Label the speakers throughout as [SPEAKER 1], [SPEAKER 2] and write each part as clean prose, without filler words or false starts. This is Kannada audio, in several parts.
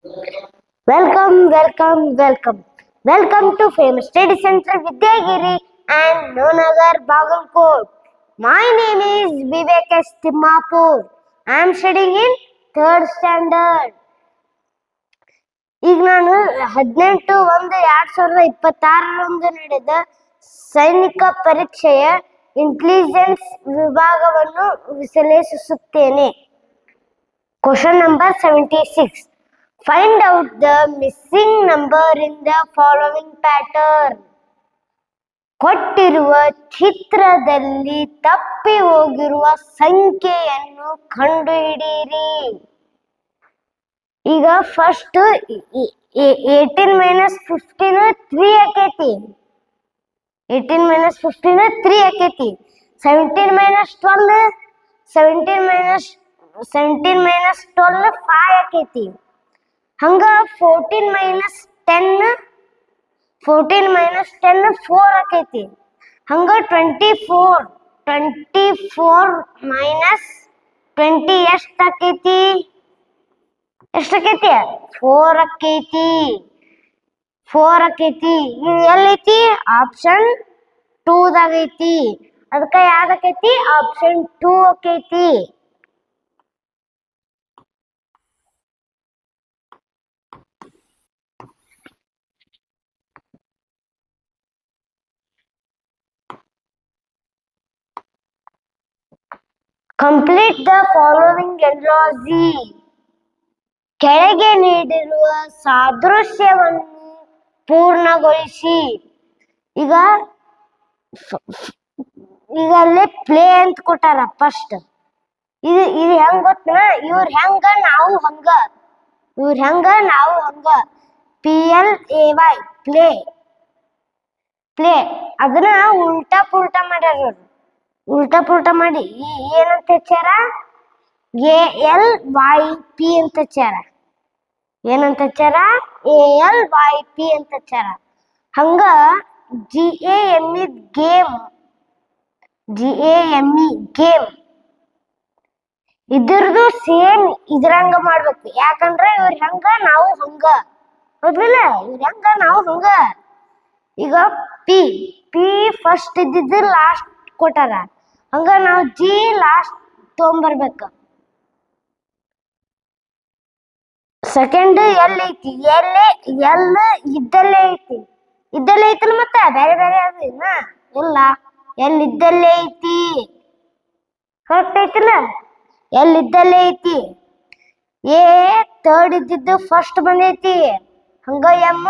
[SPEAKER 1] Welcome to Famous Study Center Vidyagiri and Nonagar Bagalkot. My name is Vivek S. Timmapur. I am studying in 3rd standard. ಈಗ ನಾನು 18/1/2026 ನಡೆದ ಸೈನಿಕ ಪರೀಕ್ಷೆಯ ಇಂಟೆಲಿಜೆನ್ಸ್ ವಿಭಾಗವನ್ನು ವಿಶ್ಲೇಷಿಸುತ್ತೇನೆ. Question number 76. Find out the missing number in the following pattern. ಕೊಟ್ಟಿರುವ ಚಿತ್ರದಲ್ಲಿ ತಪ್ಪಿ ಹೋಗಿರುವ ಸಂಖ್ಯೆಯನ್ನು ಕಂಡುಹಿಡಿಯಿರಿ. ಈಗ ಫಸ್ಟ್ 18 - 15 3 ಆಕೈತಿ. 18 - 15 3 ಆಕೈತಿ. 17 - 12 5 ಆಕೈತಿ. ಹಂಗ 14 - 10 4 ಆಕೈತಿ. ಹಂಗ 24 20 ಎಷ್ಟಾಕೈತಿ? 4 ಆಕೈತಿ. ಇದು ಎಲ್ಲೈತಿ? ಆಪ್ಷನ್ 2 ದಾಗ ಐತಿ. ಅದಕ್ಕ ಯಾವ್ದಾಕೈತಿ? ಆಪ್ಷನ್ 2 ಆಕೈತಿ. Complete the following analogy. ಕೆಳಗೆ ನೀಡಿರುವ ಸಾದೃಶ್ಯವನ್ನು ಪೂರ್ಣಗೊಳಿಸಿ. ಈಗ ಅಲ್ಲೇ ಪ್ಲೇ ಅಂತ ಕೊಟ್ಟಾರ ಫಸ್ಟ್. ಇದು ಹೆಂಗ್ ಗೊತ್ತನ? ಇವ್ರ ಹೆಂಗ ನಾವು ಹಂಗ. PLAY play. ಅದನ್ನ ಉಲ್ಟಾ ಪುಲ್ಟಾ ಮಾಡ್ಯಾರ. ಉಲ್ಟಾ ಪುಲ್ಟಾ ಮಾಡಿ ಏನಂತ ಹಚ್ಚಾರ? ALYP ಅಂತ ಹಚ್ಚಾರ. ಏನಂತ ಹಚ್ಚಾರ? ALYP ಅಂತ ಹಚ್ಚಾರ. ಹಂಗ GAME ಗೇಮ್ ಇದ್ರದು ಸೇಮ್ ಇದ್ರಂಗ ಮಾಡ್ಬೇಕು. ಯಾಕಂದ್ರೆ ಇವ್ರ ಹೆಂಗ ನಾವು ಹಂಗ. ಹೌದಿಲ್ಲ? ಇವ್ರ ಹೆಂಗ ನಾವು ಹಂಗ. ಈಗ ಪಿ ಫಸ್ಟ್ ಇದ್ದಿದ್ದು ಲಾಸ್ಟ್ ಕೊಟ್ಟಾರ. ಹಂಗ ನಾವು G ಲಾಸ್ಟ್ ತೊಗೊಂಬರ್ಬೇಕು. ಸೆಕೆಂಡ್ ಎಲ್ ಐತಿ. ಎಲ್ ಇದ್ದಲ್ಲೇ ಐತಿ. ಐತಲ್ಲ ಮತ್ತ ಬೇರೆ ಬೇರೆ ಅದು ಇಲ್ಲ. ಎಲ್ ಇದ್ದಲ್ಲೇ ಐತಿ. ಕರೆಕ್ಟ್ ಐತಿಲ್ಲ? ಎಲ್ ಇದ್ದಲ್ಲೇ ಐತಿ. ಎ ಥರ್ಡ್ ಇದ್ದಿದ್ದು ಫಸ್ಟ್ ಬಂದೈತಿ. ಹಂಗ ಎಮ್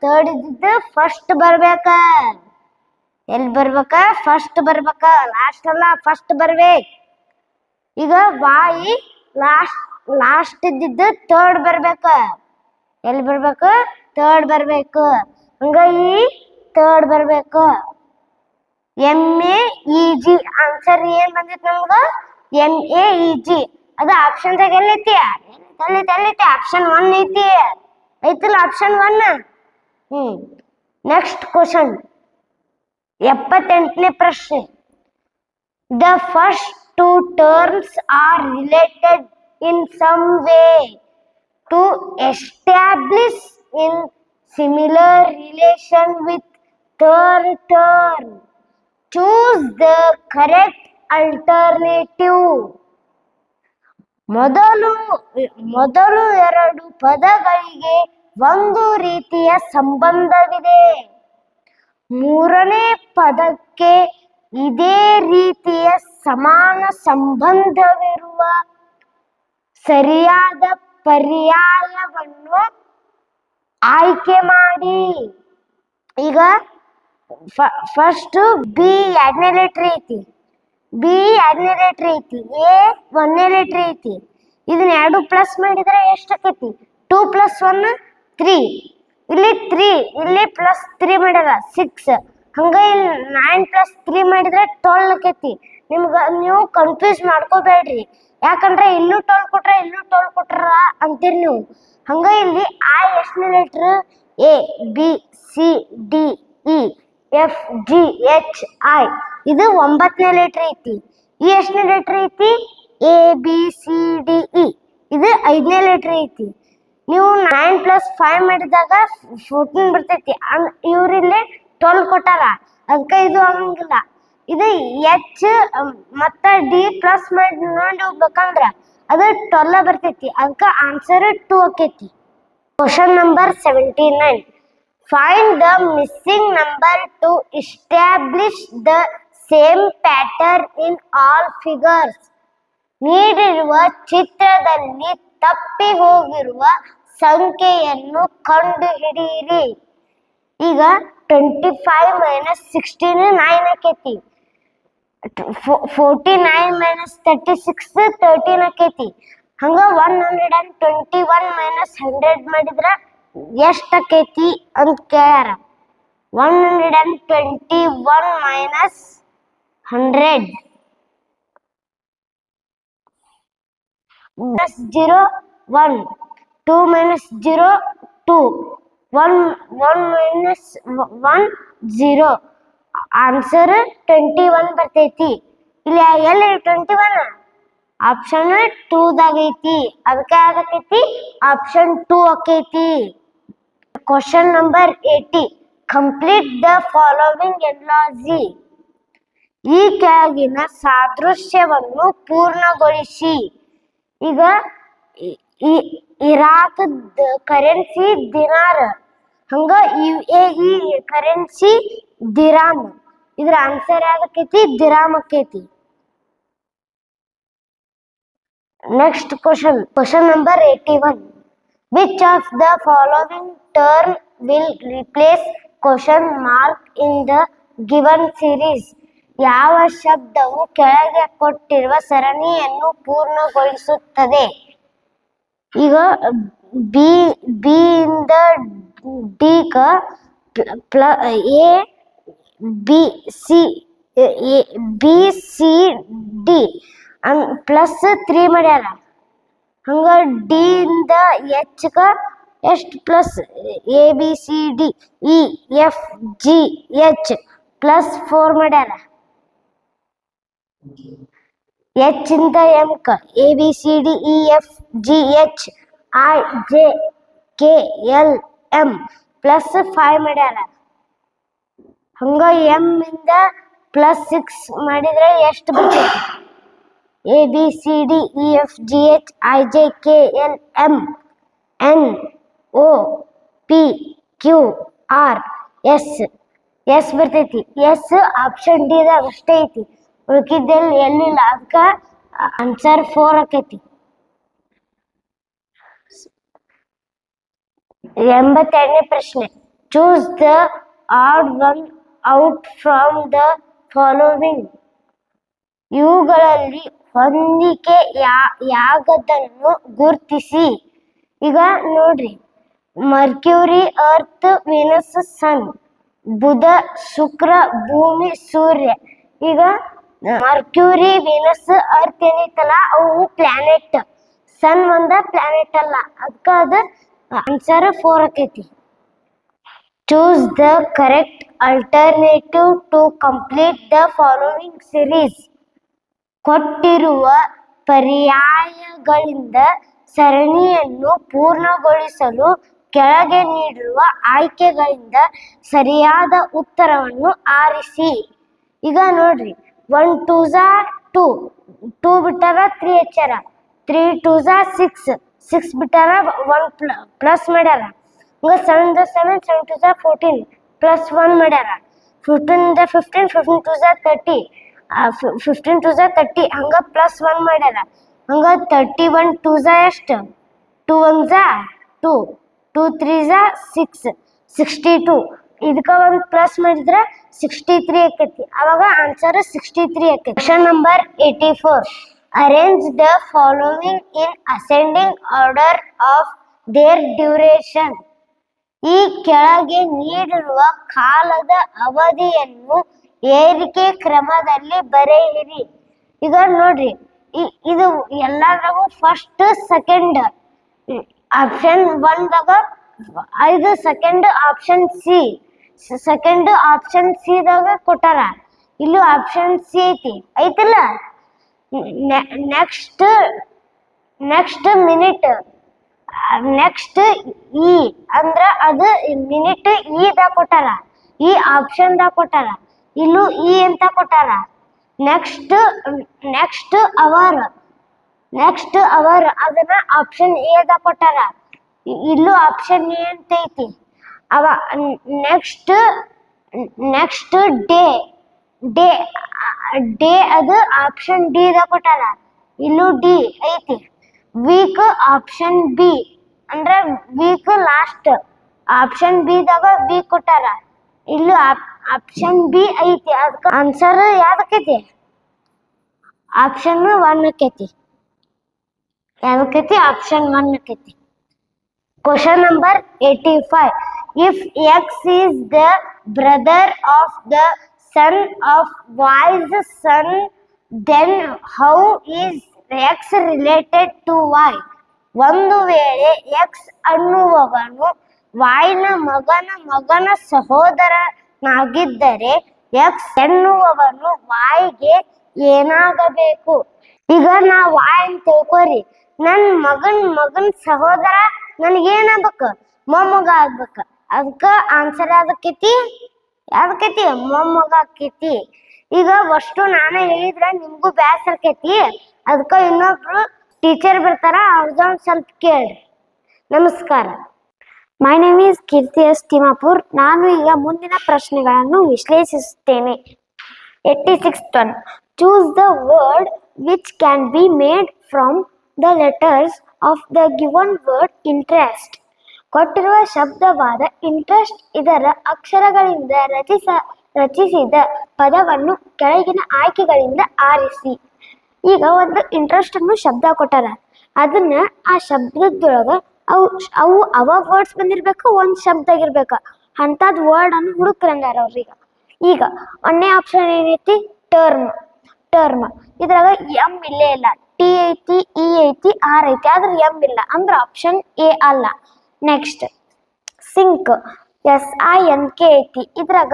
[SPEAKER 1] ಥರ್ಡ್ ಇದ್ದಿದ್ದು ಫಸ್ಟ್ ಬರ್ಬೇಕ. ಎಲ್ಲಿ ಬರ್ಬೇಕ? ಫಸ್ಟ್ ಬರ್ಬೇಕ. ಲಾಸ್ಟ್ ಅಲ್ಲ, ಫಸ್ಟ್ ಬರ್ಬೇಕ. ಈಗ ವಾಯಿ ಲಾಸ್ಟ್ ಇದ್ದಿದ್ದು ಥರ್ಡ್ ಬರ್ಬೇಕ. ಎಲ್ಲಿ ಬರ್ಬೇಕು? ಥರ್ಡ್ ಬರ್ಬೇಕು. ಹಂಗ ಈ ಥರ್ಡ್ ಬರ್ಬೇಕು. MEG ಆನ್ಸರ್ ಏನ್ ಬಂದಿತ್ತು ನಮ್ಗ? MEG. ಅದು ಆಪ್ಷನ್ ದಾಗ ಎಲ್ಲೈತಿ? ಆಪ್ಷನ್ 1 ಐತಿ. ಐತಿಲ್ಲ ಆಪ್ಷನ್ 1? ನೆಕ್ಸ್ಟ್ ಕ್ವಶನ್ 78ನೇ ಪ್ರಶ್ನೆ. The first 2 terms are related in some way to establish in similar relation with third term. Choose the correct alternative. ಮೊದಲು 2 ಪದಗಳಿಗೆ ಒಂದು ರೀತಿಯ ಸಂಬಂಧವಿದೆ. ಮೂರನೇ ಪದಕ್ಕೆ ಇದೇ ರೀತಿಯ ಸಮಾನ ಸಂಬಂಧವಿರುವ ಸರಿಯಾದ ಪರ್ಯಾಯವನ್ನು ಆಯ್ಕೆ ಮಾಡಿ. ಈಗ ಫಸ್ಟ್ ಬಿ 2ನೇ ಲೆಟರ್ ಐತಿ. ಎ 1ನೇ ಲೆಟರ್ ಐತಿ. ಇದನ್ನ 2 ಪ್ಲಸ್ ಮಾಡಿದ್ರೆ ಎಷ್ಟಾಕೈತಿ? 2 + 1 3. ಇಲ್ಲಿ 3, ಇಲ್ಲಿ +3 ಮಾಡ್ಯಾರ 6. ಹಂಗ ಇಲ್ಲಿ 9 + 3 ಮಾಡಿದ್ರೆ 12 ಆಕೈತಿ. ನೀವು ಕನ್ಫ್ಯೂಸ್ ಮಾಡ್ಕೋಬೇಡ್ರಿ. ಯಾಕಂದ್ರೆ ಇಲ್ಲೂ 12 ಕೊಟ್ರ ಇಲ್ಲೂ 12 ಕೊಟ್ರ ಅಂತೀರಿ ನೀವು. ಹಂಗ ಇಲ್ಲಿ I ಎಷ್ಟನೇ letter? A B C D E F G H I. ಇದು 9ನೇ ಲೆಟರ್ ಐತಿ. ಈ ಎಷ್ಟನೇ ಲೆಟರ್ ಐತಿ? A B C D E. ಇದು 5ನೇ ಲೆಟರ್ ಐತಿ. ನೀವು 9 + 5 ಮಾಡಿದಾಗ 14 ಬರ್ತೈತಿ. ಇವ್ರಿಲ್ಲಿ 12 ಕೊಟ್ಟಾರ, ಅದಕ್ಕೆ ಇದು ಆಗಂಗಿಲ್ಲ. ಇದು ಎಚ್ ಮತ್ತ ಡಿ ಪ್ಲಸ್ ಮಾಡಿ ನೋಡಿ ಹೋಗ್ಬೇಕಂದ್ರ ಅದು 12 ಬರ್ತೈತಿ, ಅದಕ್ಕೆ ಆನ್ಸರ್ 2 ಆಕೈತಿ. Question number 79. Find the missing number two establish the same pattern in all figures. ನೀಡಿರುವ ಚಿತ್ರದಲ್ಲಿ ತಪ್ಪಿ ಹೋಗಿರುವ ಸಂಖ್ಯೆಯನ್ನು ಕಂಡುಹಿಡಿಯಿರಿ. ಈಗ 25 - 16 9 ಆಕೈತಿ. 49 - 36 13 ಆಕೈತಿ. ಹಂಗ 121 - 100 ಮಾಡಿದ್ರ ಎಷ್ಟ್ ಆಕೈತಿ ಅಂತ ಕೇಳ್ಯಾರ. 121 - 100 -0 1, 2 - 0 2, 1 - 1 0. ಆನ್ಸರ್ 21 ಬರ್ತೈತಿ. ಇಲ್ಲಿ ಎಲ್ಲಿ 21 ಆಪ್ಷನ್ 2 ದಾಗೈತಿ, ಅದಕ್ಕೆ ಆಗತೈತಿ ಆಪ್ಷನ್ 2 ಆಕೈತಿ. Question number 80. Complete the following analogy. ಈ ಕೆಳಗಿನ ಸಾದೃಶ್ಯವನ್ನು ಪೂರ್ಣಗೊಳಿಸಿ. ಈಗ ಇರಾಕ್ ಕರೆನ್ಸಿ ದಿನಾರ್, ಹಂಗ UAE ಕರೆನ್ಸಿ ದಿರಾಮ್. ಇದ್ರ ಆನ್ಸರ್ ಯಾವ್ದಕ್ಕೈತಿ? ದಿರಾಮ್ ಆಕೈತಿ. Next question number 81. Which of the following term will replace question mark in the given series. ಯಾವ ಶಬ್ದವು ಕೆಳಗೆ ಕೊಟ್ಟಿರುವ ಸರಣಿಯನ್ನು ಪೂರ್ಣಗೊಳಿಸುತ್ತದೆ? ಈಗ ಬಿ ಇಂದ ಡಿ ಕ ಎ ಬಿ ಸಿ ಡಿ +3 ಮಾಡ್ಯಾರ. ಹಂಗ ಡಿ ಇಂದ ಎಚ್ ಕ ಎಷ್ಟು ಪ್ಲಸ್ ABCD EFGH +4 ಮಾಡ್ಯಾರ. H ಇಂದ M ಕ ABCD EFGH IJKLM +5 ಮಾಡ್ಯಾರ. ಹಂಗ M ಇಂದ +6 ಮಾಡಿದ್ರೆ ಎಷ್ಟು ಬರ್ತೈತಿ? ABCD EFGH IJKLM NOPQRS ಬರ್ತೈತಿ. ಎಸ್ ಆಪ್ಷನ್ ಡಿ ದಾಗ ಅಷ್ಟೇ ಐತಿ, ಉಳ್ಕಿದ್ದೆಲ್ಲಿ ಎಲ್ಲಿಲ್ಲ, ಅದಕ್ಕೆ ಆನ್ಸರ್ 4 ಆಕೈತಿ. 82ನೇ ಪ್ರಶ್ನೆ. Choose the odd one out from the following. ಇವುಗಳಲ್ಲಿ ಹೊಂದಿಕೆ ಯಾಗದನ್ನು ಗುರ್ತಿಸಿ. ಈಗ ನೋಡ್ರಿ, ಮರ್ಕ್ಯೂರಿ, ಅರ್ತ್, ವೀನಸ್, ಸನ್, ಬುಧ, ಶುಕ್ರ, ಭೂಮಿ, ಸೂರ್ಯ. ಈಗ ಮರ್ಕ್ಯೂರಿ, ವೀನಸ್, ಅರ್ತ್ ಏನೈತಲ್ಲ ಅವು ಪ್ಲಾನೆಟ್. ಸನ್ ಒಂದ ಪ್ಲಾನೆಟ್ ಅಲ್ಲ, ಅದಕ್ಕೆ ಅದು ಆನ್ಸರ್ 4 ಆಕೈತಿ. Choose the correct alternative to complete the following series. ಕೊಟ್ಟಿರುವ ಪರ್ಯಾಯಗಳಿಂದ ಸರಣಿಯನ್ನು ಪೂರ್ಣಗೊಳಿಸಲು ಕೆಳಗೆ ನೀಡಿರುವ ಆಯ್ಕೆಗಳಿಂದ ಸರಿಯಾದ ಉತ್ತರವನ್ನು ಆರಿಸಿ. ಈಗ ನೋಡ್ರಿ, 1 2 2, 2 ಬಿಟ್ಟಾರ 3 ಹಚ್ಚಾರ, 3 2 6, 6 ಬಿಟ್ಟಾರ 1 ಪ್ಲಸ್ ಮಾಡ್ಯಾರ. ಹಂಗ 7 7, 7 2 14 +1 ಮಾಡ್ಯಾರ. 15 15, 15 2 30, 15 2 30 ಹಂಗ +1 ಮಾಡ್ಯಾರ. ಹಂಗ 31 2 ಎಷ್ಟು? 2 1 2, 2 3 6, 62. ಇದಕ್ಕೆ ಒಂದು ಪ್ಲಸ್ ಮಾಡಿದ್ರೆ 63 ಆಕೈತಿ. ಅವಾಗ ಆನ್ಸರ್ 63 ಆಕೈತಿ. Question number 84. Arrange the following in ascending order of their duration. ಈ ಕೆಳಗೆ ನೀಡಿರುವ ಕಾಲದ ಅವಧಿಯನ್ನು ಏರಿಕೆ ಕ್ರಮದಲ್ಲಿ ಬರೆಯಿರಿ. ಈಗ ನೋಡ್ರಿ, ಇದು ಎಲ್ಲಾದ್ರಾಗೂ ಫಸ್ಟ್ ಸೆಕೆಂಡ್. ಆಪ್ಷನ್ 1 ದಾಗ 5 second, option second option C ದಾಗ ಕೊಟ್ಟಾರ. ಇಲ್ಲಿ ಆಪ್ಷನ್ ಸಿ ಐತಿಲ್ಲ. ನೆಕ್ಸ್ಟ್ ಮಿನಿಟ್ ನೆಕ್ಸ್ಟ್ ಇ ಅಂದ್ರ ಅದು ಮಿನಿಟ್ ಇದ ಕೊಟ್ಟಾರ, ಈ ಆಪ್ಷನ್ ದಾಗ ಕೊಟ್ಟಾರ. ಇಲ್ಲೂ ಇ ಅಂತ ಕೊಟ್ಟಾರ. ನೆಕ್ಸ್ಟ್ ನೆಕ್ಸ್ಟ್ ಅವರ್ ಅದನ್ನ ಆಪ್ಷನ್ ಎ ದಾಗ ಕೊಟ್ಟಾರ. ಇಲ್ಲೂ ಆಪ್ಷನ್ ಎ ಅಂತ ಐತಿ. ಅವ next next day day day ಅದು ಆಪ್ಷನ್ ಡಿ ದಾಗ ಕೊಟ್ಟಾರ. ಇಲ್ಲೂ ಡಿ ಐತಿ. ವೀಕ್ ಆಪ್ಷನ್ ಬಿ ಅಂದ್ರೆ ವೀಕ್ ಲಾಸ್ಟ್ ಆಪ್ಷನ್ ಬಿ ದಾಗ ವೀಕ್ ಕೊಟ್ಟಾರ. ಇಲ್ಲೂ ಆಪ್ಷನ್ ಬಿ ಐತಿ. ಅದಕ್ಕೆ ಆನ್ಸರ್ ಯಾವ್ದಕ್ಕೈತಿ? ಆಪ್ಷನ್ 1 ಆಕೈತಿ. ಯಾವ್ದಕ್ಕೈತಿ? ಆಪ್ಷನ್ 1 ಆಕೈತಿ. Question number 85. If X is the brother of the son of Y's son, then how is X related to Y? ಒಂದು ವೇಳೆ X ಅನ್ನುವವನು Y ನ ಮಗನ ಸಹೋದರನಾಗಿದ್ದರೆ X ಎನ್ನುವವನು Y ಗೆ ಏನಾಗಬೇಕು? ಈಗ ನಾ Y ಅಂತ ತಿಳ್ಕೊರಿ, ನನ್ನ ಮಗನ್ ಸಹೋದರ ನನಗೇನಾಗ್ಬೇಕು? ಮೊಮ್ಮಗ ಆಗ್ಬೇಕ. ಅದಕ್ಕ ಆನ್ಸರ್ ಯಾವ್ದಕ್ಕೈತಿ? ಮೊಮ್ಮಗ ಆಕೈತಿ. ಈಗ ಅಷ್ಟು ನಾನೇ ಹೇಳಿದ್ರ ನಿಮ್ಗೂ ಬ್ಯಾಸರ ಆಕೈತಿ. ಅದಕ್ಕ ಇನ್ನೊಬ್ರು ಟೀಚರ್ ಬರ್ತಾರ, ಅವ್ರದೊಂದು ಸ್ವಲ್ಪ ಕೇಳ್ರಿ. ನಮಸ್ಕಾರ. My name is Keerthi S Thimmapur. ನಾನು ಈಗ ಮುಂದಿನ ಪ್ರಶ್ನೆಗಳನ್ನು ವಿಶ್ಲೇಷಿಸುತ್ತೇನೆ. 86th one. Choose the word which can be made from the letters of the given word interest. ಕೊಟ್ಟಿರುವ ಶಬ್ದವಾದ ಇಂಟ್ರೆಸ್ಟ್ ಇದರ ಅಕ್ಷರಗಳಿಂದ ರಚಿಸಿದ ಪದವನ್ನು ಕೆಳಗಿನ ಆಯ್ಕೆಗಳಿಂದ ಆರಿಸಿ. ಈಗ ಒಂದು ಇಂಟ್ರೆಸ್ಟ್ ಅನ್ನು ಶಬ್ದ ಕೊಟ್ಟಾರ, ಅದನ್ನ ಆ ಶಬ್ದದೊಳಗ ಅವ ವರ್ಡ್ಸ್ ಬಂದಿರ್ಬೇಕು, ಒಂದ್ ಶಬ್ದ ಆಗಿರ್ಬೇಕ. ಅಂತದ್ ವರ್ಡ್ ಅನ್ನು ಹುಡುಕ್ರಂಗಾರ ಅವ್ರೀಗ. ಈಗ ಒಂದೇ ಆಪ್ಷನ್ ಏನೈತಿ? ಟರ್ಮ್. ಇದ್ರಾಗ ಎಂ ಇಲ್ಲೇ ಇಲ್ಲ. ಟಿ ಐತಿ, ಇ ಐತಿ, ಆರ್ ಐತಿ, ಆದ್ರೆ ಎಂ ಇಲ್ಲ, ಅಂದ್ರೆ ಆಪ್ಷನ್ ಎ ಅಲ್ಲ. ನೆಕ್ಸ್ಟ್ ಸಿಂಕ್, SINK ಐತಿ. ಇದ್ರಾಗ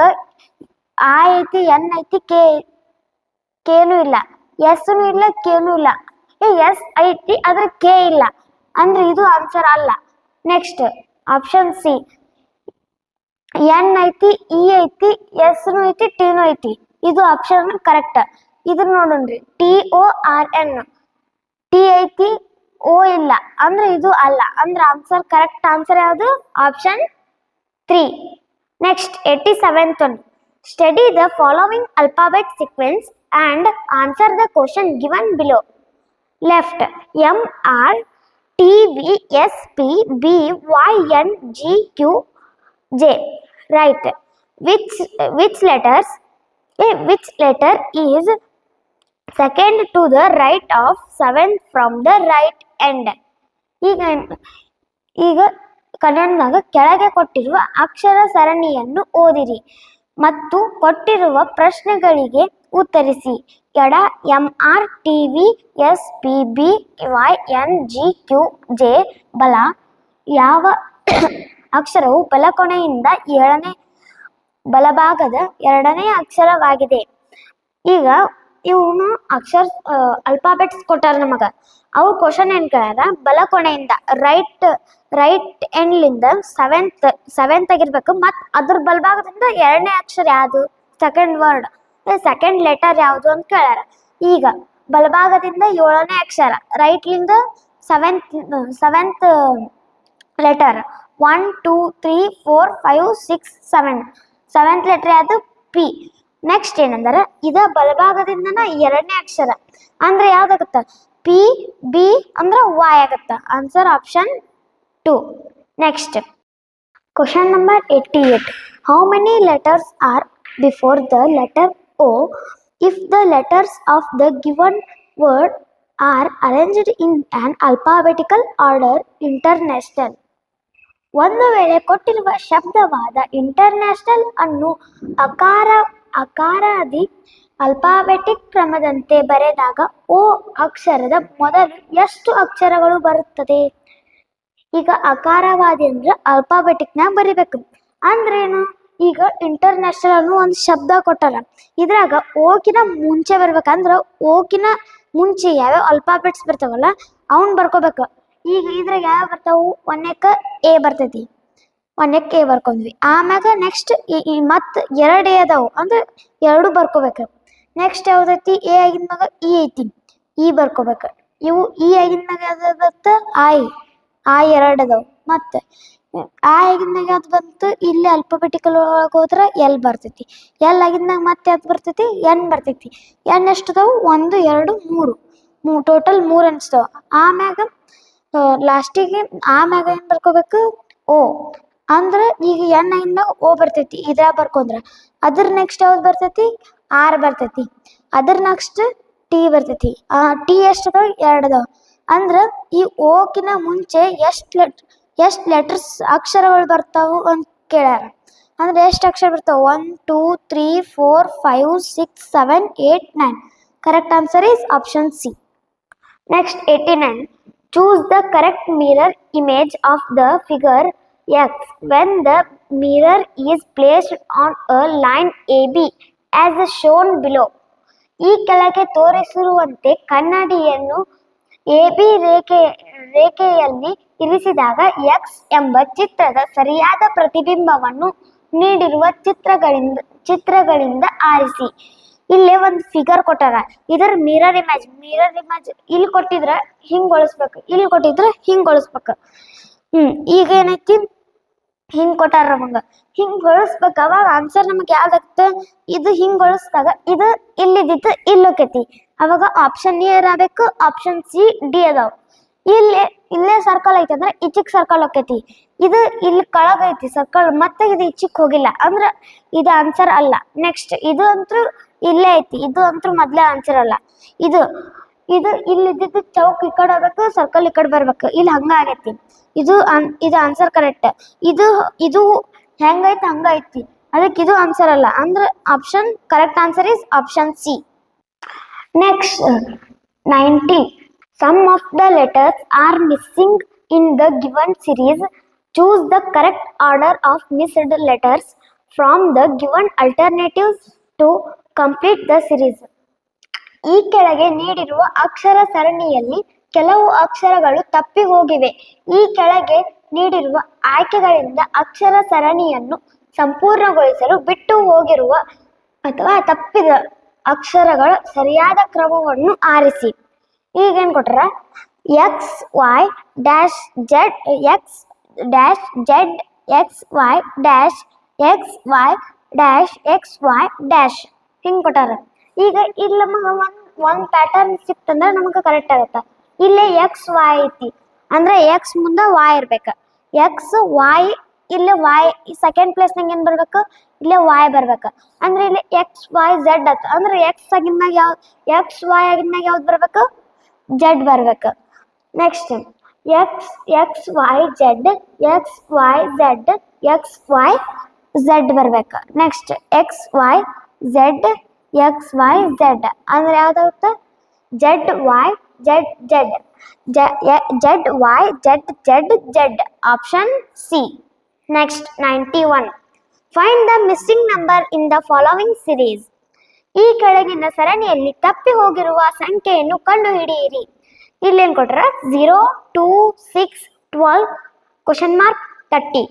[SPEAKER 1] ಆ ಐತಿ, ಎನ್ ಐತಿ, ಕೇನು ಇಲ್ಲ, ಎಸ್ನು ಇಲ್ಲ, ಕೇನು ಇಲ್ಲ. ಎಸ್ ಐತಿ, ಆದ್ರೆ ಕೆ ಇಲ್ಲ, ಅಂದ್ರೆ ಇದು ಆನ್ಸರ್ ಅಲ್ಲ. ನೆಕ್ಸ್ಟ್ ಆಪ್ಷನ್ ಸಿ, ಎನ್ ಐತಿ, ಇ ಐತಿ, ಎಸ್ನು ಐತಿ, ಟಿನು ಐತಿ, ಇದು ಆಪ್ಷನ್ ಕರೆಕ್ಟ್. ಇದನ್ನ ನೋಡೋಣ್ರಿ, TORN, ಟಿ ಐತಿ, ಓ ಇಲ್ಲ, ಅಂದ್ರೆ ಇದು ಅಲ್ಲ, ಅಂದ್ರೆ ಆನ್ಸರ್ ಕರೆಕ್ಟ್ ಆನ್ಸರ್ ಯಾವುದು? Option 3. Next 87th one. Study the following alphabet sequence and answer the question given below. Left, MRTVSPBYNGQJ. Right, which letter is second to the right of 7th from the right end? ಈಗ ಕನ್ನಡದಾಗ ಕೆಳಗೆ ಕೊಟ್ಟಿರುವ ಅಕ್ಷರ ಸರಣಿಯನ್ನು ಓದಿರಿ ಮತ್ತು ಕೊಟ್ಟಿರುವ ಪ್ರಶ್ನೆಗಳಿಗೆ ಉತ್ತರಿಸಿ. ಎಡ MRTVSPBYNGQJ. ಬಲ ಯಾವ ಅಕ್ಷರವು ಬಲಕೊನೆಯಿಂದ ಬಲಭಾಗದ ಎರಡನೇ ಅಕ್ಷರವಾಗಿದೆ? ಈಗ ಇವನು ಅಲ್ಫಾಬೆಟ್ಸ್ ಕೊಟ್ಟಾರ ನಮಗ. ಅವು ಕ್ವಶನ್ ಏನ್ ಕೇಳ್ಯಾರ? ಬಲಕೊನೆಯಿಂದ ರೈಟ್ ಎಂಡ್ಲಿಂದ ಸೆವೆಂತ್ ಆಗಿರ್ಬೇಕು, ಮತ್ ಅದ್ರ ಬಲಭಾಗದಿಂದ ಎರಡನೇ ಅಕ್ಷರ ಯಾವುದು? ಸೆಕೆಂಡ್ ಲೆಟರ್ ಯಾವುದು ಅಂತ ಕೇಳ್ಯಾರ. ಈಗ ಬಲಭಾಗದಿಂದ 7ನೇ ಅಕ್ಷರ, ರೈಟ್ಲಿಂದ ಸೆವೆಂತ್ ಲೆಟರ್ 1 2 3 4 5 6 7. ಸೆವೆಂತ್ ಲೆಟರ್ ಯಾವುದು? ಪಿ. ನೆಕ್ಸ್ಟ್ ಏನಂದ್ರೆ ಇದ ಬಲಭಾಗದಿಂದನ 2ನೇ ಅಕ್ಷರ, ಅಂದ್ರೆ ಯಾವ್ದಾಗತ್ತ? ಪಿ ಬಿ ಅಂದ್ರೆ ವಾಯ್ ಆಗತ್ತ. Answer option 2. Next question number 88. How many letters are before the letter O if the letters of the given word are arranged in an alphabetical order? International. ಒಂದು ವೇಳೆ ಕೊಟ್ಟಿರುವ ಶಬ್ದವಾದ ಇಂಟರ್ನ್ಯಾಷನಲ್ ಅನ್ನು ಅಕಾರಾದಿ ಅಲ್ಫಾಬೆಟಿಕ್ ಕ್ರಮದಂತೆ ಬರೆದಾಗ ಓ ಅಕ್ಷರದ ಮೊದಲು ಎಷ್ಟು ಅಕ್ಷರಗಳು ಬರುತ್ತದೆ? ಈಗ ಅಕಾರವಾದಿ ಅಂದ್ರೆ ಅಲ್ಫಾಬೆಟಿಕ್ನಾಗ ಬರಿಬೇಕು. ಅಂದ್ರೇನು? ಈಗ ಇಂಟರ್ನ್ಯಾಷನಲ್ ಅನ್ನು ಒಂದು ಶಬ್ದ ಕೊಟ್ಟಾರ, ಇದ್ರಾಗ ಓಕಿನ ಮುಂಚೆ ಬರ್ಬೇಕಂದ್ರ ಓಕಿನ ಮುಂಚೆ ಯಾವ್ಯಾವ ಅಲ್ಫಾಬೆಟ್ಸ್ ಬರ್ತಾವಲ್ಲ ಅವನ್ ಬರ್ಕೋಬೇಕು.
[SPEAKER 2] ಈಗ ಇದ್ರಾಗ ಯಾವ ಬರ್ತಾವು ಒಂದಕ್ಕ ಎ ಬರ್ತೈತಿ, ಒಂದಕ್ಕೆ ಎ ಬರ್ಕೊಂಡ್ವಿ. ಆಮ್ಯಾಗ ನೆಕ್ಸ್ಟ್ ಮತ್ 2 ಎ ಅದಾವು ಅಂದ್ರೆ 2 ಬರ್ಕೋಬೇಕು. ನೆಕ್ಸ್ಟ್ ಯಾವ್ದೈತಿ ಎ ಆಗಿದ್ಮ್ಯಾಗ ಇ ಐತಿ, ಇ ಬರ್ಕೋಬೇಕು. ಇವು ಇ ಆಗಿದ್ಮ್ಯಾಗ ಯಾವ್ದು ಐ 2 ಅದಾವು. ಮತ್ತೆ ಆ ಆಗಿದ್ಮ್ಯಾಗ ಯಾವ್ದು ಬಂತು, ಇಲ್ಲಿ ಅಲ್ಫಾಬೆಟಿಕಲ್ ಒಳಗೆ ಹೋದ್ರ ಎಲ್ ಬರ್ತೈತಿ. ಎಲ್ ಆಗಿದ್ಮ್ಯಾಗ ಮತ್ತೆ ಯಾವ್ದು ಬರ್ತೈತಿ, ಎನ್ ಬರ್ತೈತಿ. ಎನ್ ಎಷ್ಟು ಅದಾವು 1 2 3 ಟೋಟಲ್ 3 ಅನ್ಸ್ತಾವ. ಆಮ್ಯಾಗ ಲಾಸ್ಟಿಗೆ ಆಮ್ಯಾಗ ಏನ್ ಬರ್ಕೋಬೇಕು ಓ, ಅಂದ್ರ ಈಗ ಎನ್ ಆಗಿದ್ಮ್ಯಾಗ ಓ ಬರ್ತೈತಿ ಇದ್ರಾಗ ಬರ್ಕೊಂಡ್ರ. ಅದ್ರ ನೆಕ್ಸ್ಟ್ ಯಾವ್ದು ಬರ್ತೈತಿ ಆರ್ ಬರ್ತೈತಿ. ಅದ್ರ ನೆಕ್ಸ್ಟ್ ಟಿ ಬರ್ತೈತಿ. ಟಿ ಎಷ್ಟು ಅದಾವ 2 ಅದಾವ. ಅಂದ್ರ ಈ ಓಕಿನ ಮುಂಚೆ ಎಷ್ಟ್ ಲೆಟರ್ಸ್ ಅಕ್ಷರಗಳು ಬರ್ತಾವು ಅಂತ ಕೇಳ್ಯಾರ. ಅಂದ್ರೆ ಎಷ್ಟು ಅಕ್ಷರ ಬರ್ತಾವ 1 2 3 4 5 6 7 8 9. Correct answer is option C. Next 89. Choose the correct mirror image of the figure X when the mirror is placed on a line AB as shown below. ಈ ಕೆಳಗೆ ತೋರಿಸಿರುವಂತೆ ಕನ್ನಡಿಯನ್ನು AB ರೇಖೆಯಲ್ಲಿ ಇರಿಸಿದಾಗ X ಎಂಬ ಚಿತ್ರದ ಸರಿಯಾದ ಪ್ರತಿಬಿಂಬವನ್ನು ನೀಡಿರುವ ಚಿತ್ರಗಳಿಂದ ಆರಿಸಿ. ಇಲ್ಲೇ ಒಂದು ಫಿಗರ್ ಕೊಟ್ಟಾರ, ಇದರ ಮಿರರ್ ಇಮೇಜ್ ಇಲ್ಲಿ ಕೊಟ್ಟಿದ್ರ ಹಿಂಗ್ ಗೊಳಿಸ್ಬೇಕು, ಇಲ್ಲಿ ಕೊಟ್ಟಿದ್ರ ಹಿಂಗ್ ಗೊಳಿಸ್ಬೇಕು. ಈಗ ಏನೈತಿ ಹಿಂಗ್ ಕೊಟ್ಟಾರ ನಮಗ, ಹಿಂಗ್ ಗೊಳಿಸ್ಬೇಕು. ಅವಾಗ ಆನ್ಸರ್ ನಮಗ್ ಯಾವ್ದಾಗ್ತ, ಇದು ಹಿಂಗ್ ಗೊಳಿಸಿದಾಗ ಇದು ಇಲ್ಲಿದ್ದು ಇಲ್ಲಿ ಹೋಕೈತಿ. ಅವಾಗ ಆಪ್ಷನ್ ಎ ಇರಬೇಕು, ಆಪ್ಷನ್ ಸಿ ಡಿ ಅದಾವ. ಇಲ್ಲೇ ಸರ್ಕಲ್ ಐತಿ ಅಂದ್ರೆ ಇಚಿಕ್ ಸರ್ಕಲ್ ಹೋಕೈತಿ. ಇದು ಇಲ್ಲಿ ಕೆಳಗ ಐತಿ ಸರ್ಕಲ್, ಮತ್ತೆ ಇದು ಇಚಿಕ್ ಹೋಗಿಲ್ಲ ಅಂದ್ರ ಇದು ಆನ್ಸರ್ ಅಲ್ಲ. ನೆಕ್ಸ್ಟ್ ಇದು ಅಂತೂ ಇಲ್ಲೇ ಐತಿ, ಇದು ಅಂತೂ ಮೊದ್ಲೇ ಆನ್ಸರ್ ಅಲ್ಲ. ಇದು ಇಲ್ಲಿದ್ದು ಚೌಕ್ ಈ ಕಡೆ ಹೋಗ್ಬೇಕು, ಸರ್ಕಲ್ ಈ ಕಡೆ ಬರ್ಬೇಕು. ಇಲ್ಲಿ ಹಂಗ ಆಗೈತಿ, ಇದು ಆನ್ಸರ್ ಕರೆಕ್ಟ್. ಇದು ಹೆಂಗೈತಿ ಹಂಗ ಐತಿ, ಅದಕ್ಕೆ ಇದು ಆನ್ಸರ್ ಅಲ್ಲ. ಅಂದ್ರೆ option correct answer is option C. Next 90. Some of the letters are missing in the given series. Choose the correct order of missed letters from the given alternatives to complete the series. ಈ ಕೆಳಗೆ ನೀಡಿರುವ ಅಕ್ಷರ ಸರಣಿಯಲ್ಲಿ ಕೆಲವು ಅಕ್ಷರಗಳು ತಪ್ಪಿ ಹೋಗಿವೆ. ಈ ಕೆಳಗೆ ನೀಡಿರುವ ಆಯ್ಕೆಗಳಿಂದ ಅಕ್ಷರ ಸರಣಿಯನ್ನು ಸಂಪೂರ್ಣಗೊಳಿಸಲು ಬಿಟ್ಟು ಹೋಗಿರುವ ಅಥವಾ ತಪ್ಪಿದ ಅಕ್ಷರಗಳ ಸರಿಯಾದ ಕ್ರಮವನ್ನು ಆರಿಸಿ. ಈಗೇನ್ ಕೊಟ್ರ X Y dash Z X dash Z X Y dash X Y dash X Y dash ಹಿಂಗ್ ಕೊಟ್ಟಾರ. ಈಗ ಇಲ್ಲಿ ನಮಗ ಒಂದ್ ಪ್ಯಾಟರ್ನ್ ಸಿಕ್ತಂದ್ರ ನಮಗ ಕರೆಕ್ಟ್ ಆಗತ್ತ. ಇಲ್ಲೇ ಎಕ್ಸ್ ವೈ ಐತಿ ಅಂದ್ರೆ ಎಕ್ಸ್ ಮುಂದ ವೈ ಇರ್ಬೇಕ. ಎಕ್ಸ್ ವೈ ಇಲ್ಲೇ ವೈ ಸೆಕೆಂಡ್ ಪ್ಲೇಸ್ ನಂಗೆ ಏನ್ ಬರ್ಬೇಕು, ಇಲ್ಲೇ ವೈ ಬರ್ಬೇಕ. ಅಂದ್ರೆ ಇಲ್ಲಿ ಎಕ್ಸ್ ವೈ ಝೆಡ್ ಅತ್ತ ಅಂದ್ರೆ ಎಕ್ಸ್ ಆಗಿದ್ಮ್ಯಾಗ ಎಕ್ಸ್ ವೈ ಆಗಿದ್ಮ್ಯಾಗ ಯಾವ್ದು ಬರ್ಬೇಕು, ಜೆಡ್ ಬರ್ಬೇಕು. Next X Y Z X Y Z X Y Z ಬರ್ಬೇಕು. Next X Y Z X Y Z ಅಂದ್ರೆ ಯಾವ್ದಾಗುತ್ತೆ, Z Y Z Z Z Y Z Z Z option C. Next 91. Find the missing number in the following series. ಈ ಕೆಳಗಿನ ಸರಣಿಯಲ್ಲಿ ತಪ್ಪಿ ಹೋಗಿರುವ ಸಂಖ್ಯೆಯನ್ನು ಕಂಡುಹಿಡಿಯಿರಿ. ಇಲ್ಲೇನ್ ಕೊಟ್ರ 0 2 6 12 ಕ್ವಶನ್ ಮಾರ್ಕ್ 30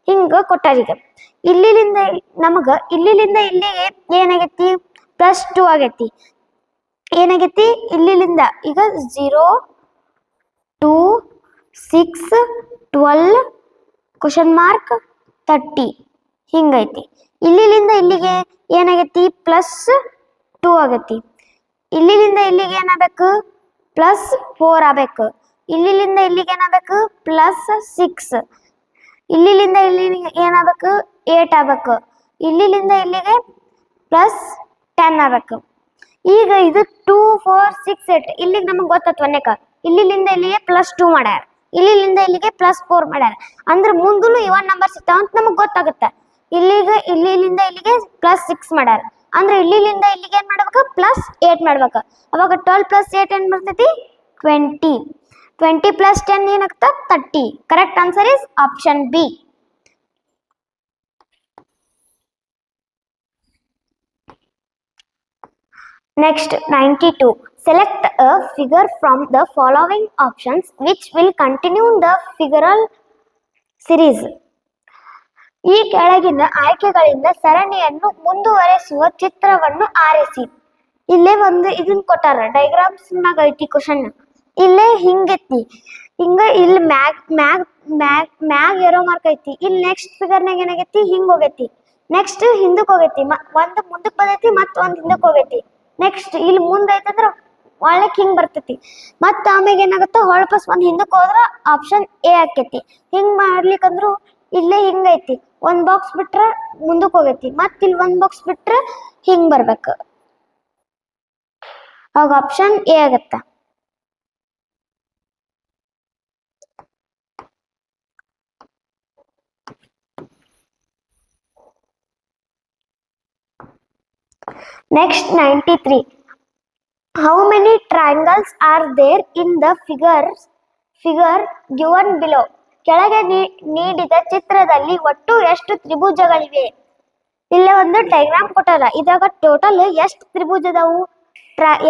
[SPEAKER 2] ಹಿಂಗ ಕೊಟ್ಟಾರ. ಈಗ ನಮಗ ಇಲ್ಲಿಂದ ಇಲ್ಲಿಗೆ ಏನಾಗೈತಿ +2 ಆಗೈತಿ. ಏನಾಗೈತಿ ಇಲ್ಲಿಂದ ಈಗ 0 2 6 12 ಕ್ವಶನ್ ಮಾರ್ಕ್ 30 ಹಿಂಗೈತಿ. ಇಲ್ಲಿಂದ ಇಲ್ಲಿಗೆ ಏನಾಗೈತಿ +2 ಆಗೈತಿ. ಇಲ್ಲಿಂದ ಇಲ್ಲಿಗೆ ಏನಾಗಬೇಕು +4 ಆಗಬೇಕು. ಇಲ್ಲಿಂದ ಇಲ್ಲಿಗೆ ಏನಾಗಬೇಕು +6. ಇಲ್ಲಿಂದ ಇಲ್ಲಿಗೆ ಏನಾಗಬೇಕು 8 ಆಗಬೇಕು. ಇಲ್ಲಿಂದ ಇಲ್ಲಿಗೆ +10 ಆಗಬೇಕು. ಈಗ ಇದು 2 4 6 8 ಇಲ್ಲಿಗೆ ನಮಗೆ ಗೊತ್ತಾಯ್ತು ಒನ್ನೇಕ. ಇಲ್ಲಿಂದ ಇಲ್ಲಿಗೆ +2 ಮಾಡ್ಯಾರ, ಇಲ್ಲಿಂದ ಇಲ್ಲಿಗೆ +4 ಮಾಡ್ಯಾರ. ಅಂದ್ರೆ ಮುಂದೂ ಇವನ್ ನಂಬರ್ ಸಿಗ್ತಾವ ಅಂತ ನಮಗ್ ಗೊತ್ತಾಗುತ್ತೆ. ಇಲ್ಲಿಂದ ಇಲ್ಲಿಗೆ +6 ಮಾಡ್ಯಾರ ಅಂದ್ರೆ ಇಲ್ಲಿಂದ ಇಲ್ಲಿಗೆ ಏನ್ ಮಾಡ್ಬೇಕು +8 ಮಾಡ್ಬೇಕು. ಅವಾಗ 12 + 8 ಏನ್ ಬರ್ತೈತಿ 20. 20 + 10 ಏನಾಗ್ತ 30. Correct answer is option B. Next 92.
[SPEAKER 1] Select a figure from the following options which will continue the figural series. ಈ ಕೆಳಗಿನ ಆಯ್ಕೆಗಳಿಂದ ಸರಣಿಯನ್ನು ಮುಂದುವರೆಸುವ ಚಿತ್ರವನ್ನು ಆರಿಸಿ. ಇಲ್ಲೇ ಒಂದು ಇದನ್ನ ಕೊಟ್ಟಾರ, ಡೈಗ್ರಾಮ್ಸ್ ಮ್ಯಾಗ ಐತಿ ಕ್ವಶನ್. ಇಲ್ಲೇ ಹಿಂಗೈತಿ, ಹಿಂಗ ಇಲ್ಲಿ ಮ್ಯಾಗ್ ಮ್ಯಾಗ್ ಮ್ಯಾಗ್ ಮ್ಯಾಗ್ ಏರೋ ಮಾರ್ಕ್ ಐತಿ. ಇಲ್ಲಿ ನೆಕ್ಸ್ಟ್ ಫಿಗರ್ನಾಗ ಏನಾಗೈತಿ, ಹಿಂಗ್ ಹೋಗೈತಿ. ನೆಕ್ಸ್ಟ್ ಹಿಂದಕ್ಕೆ ಹೋಗೈತಿ, ಒಂದು ಮುಂದಕ್ಕೆ ಬಂದೈತಿ, ಮತ್ತ ಒಂದ್ ಹಿಂದಕ್ಕೆ ಹೋಗೈತಿ. ನೆಕ್ಸ್ಟ್ ಇಲ್ಲಿ ಮುಂದೆ ಐತಂದ್ರ ಒಳಕ್ ಹಿಂಗ್ ಬರ್ತೈತಿ. ಮತ್ತ ಆಮ್ಯಾಗ ಏನಾಗತ್ತ, ಹೊಳಪಸ್ ಒಂದ್ ಹಿಂದಕ್ಕೆ ಹೋದ್ರ ಆಪ್ಷನ್ ಎ ಆಕೈತಿ. ಹಿಂಗ್ ಮಾಡ್ಲಿಕ್ಕಂದ್ರು ಇಲ್ಲೇ ಹಿಂಗೈತಿ, ಒಂದ್ ಬಾಕ್ಸ್ ಬಿಟ್ರ ಮುಂದಕ್ಕೆ ಹೋಗೈತಿ, ಮತ್ ಇಲ್ಲಿ ಒಂದ್ ಬಾಕ್ಸ್ ಬಿಟ್ರ ಹಿಂಗ್ ಬರ್ಬೇಕು, ಅವಾಗ ಆಪ್ಷನ್ ಎ ಆಗತ್ತ. Next 93. How many triangles are there in the figure given below? ಕೆಳಗೆ ನೀಡಿದ ಚಿತ್ರದಲ್ಲಿ ಒಟ್ಟು ಎಷ್ಟು ತ್ರಿಭುಜಗಳಿವೆ? ಇಲ್ಲೇ ಒಂದು ಡೈಗ್ರಾಮ್ ಕೊಟ್ಟಾರ. ಇದಾಗ ಟೋಟಲ್ ಎಷ್ಟು ತ್ರಿಭುಜ ಅದಾವು,